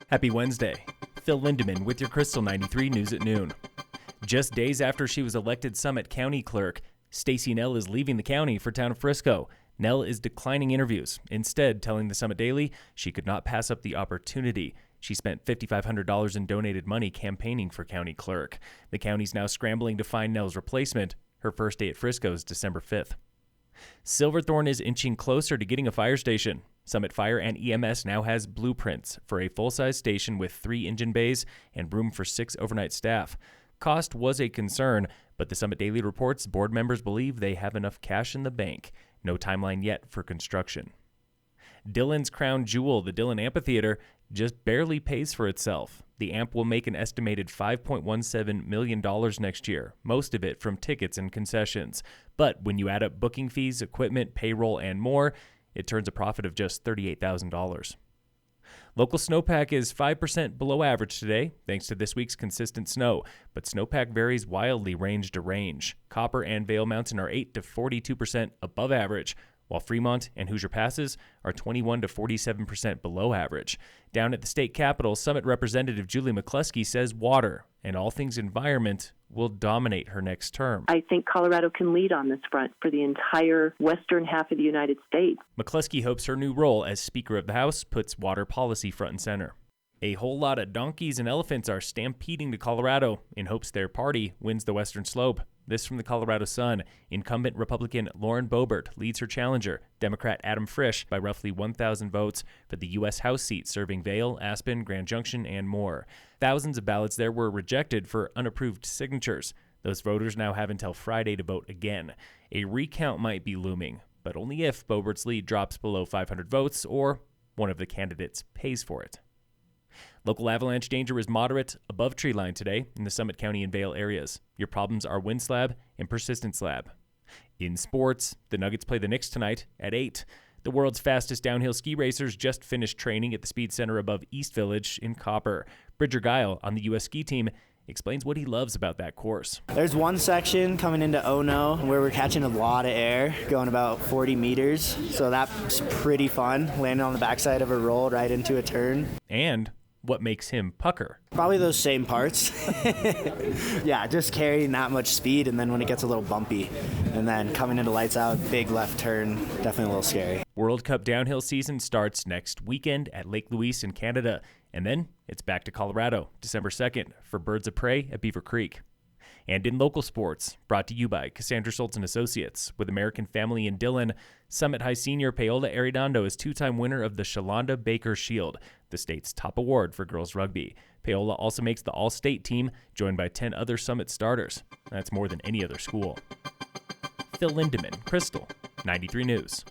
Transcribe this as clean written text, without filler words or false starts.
Happy Wednesday. Phil Lindemann with your Krystal 93 News at noon. Just days after she was elected Summit County Clerk, Stacey Nell is leaving the county for town of Frisco. Nell is declining interviews, instead telling the Summit Daily she could not pass up the opportunity. She spent $5,500 in donated money campaigning for county clerk. The county's now scrambling to find Nell's replacement. Her first day at Frisco is December 5th. Silverthorne is inching closer to getting a fire station. Summit Fire and EMS now has blueprints for a full-size station with 3 engine bays and room for 6 overnight staff. Cost was a concern, but the Summit Daily reports board members believe they have enough cash in the bank. No timeline yet for construction. Dillon's crown jewel, the Dillon Amphitheater, just barely pays for itself. The Amp will make an estimated $5.17 million next year, most of it from tickets and concessions. But when you add up booking fees, equipment, payroll, and more, it turns a profit of just $38,000. Local snowpack is 5% below average today, thanks to this week's consistent snow, but snowpack varies wildly range to range. Copper and Vail Mountain are 8 to 42% above average, while Fremont and Hoosier Passes are 21 to 47% below average. Down at the state capitol, Summit Representative Julie McCluskie says water and all things environment will dominate her next term. I think Colorado can lead on this front for the entire western half of the United States. McCluskie hopes her new role as Speaker of the House puts water policy front and center. A whole lot of donkeys and elephants are stampeding to Colorado in hopes their party wins the Western Slope. This from the Colorado Sun. Incumbent Republican Lauren Boebert leads her challenger, Democrat Adam Frisch, by roughly 1,000 votes for the U.S. House seat serving Vail, Aspen, Grand Junction, and more. Thousands of ballots there were rejected for unapproved signatures. Those voters now have until Friday to vote again. A recount might be looming, but only if Boebert's lead drops below 500 votes or one of the candidates pays for it. Local avalanche danger is moderate above tree line today in the Summit County and Vail areas. Your problems are wind slab and persistent slab. In sports, the Nuggets play the Knicks tonight at 8. The world's fastest downhill ski racers just finished training at the Speed Center above East Village in Copper. Bridger Guile on the U.S. ski team explains what he loves about that course. There's one section coming into Ono where we're catching a lot of air, going about 40 meters. So that's pretty fun, landing on the backside of a roll right into a turn. And what makes him pucker? Probably those same parts. Yeah, just carrying that much speed, and then when it gets a little bumpy, and then coming into lights out, big left turn, definitely a little scary. World Cup downhill season starts next weekend at Lake Louise in Canada, and then it's back to Colorado, December 2nd, for Birds of Prey at Beaver Creek. And in local sports, brought to you by Cassandra Schultz and Associates. With American Family in Dillon, Summit High senior Paola Arredondo is 2-time winner of the Shalonda Baker Shield, the state's top award for girls rugby. Paola also makes the all-state team, joined by 10 other Summit starters. That's more than any other school. Phil Lindemann, Krystal, 93 News.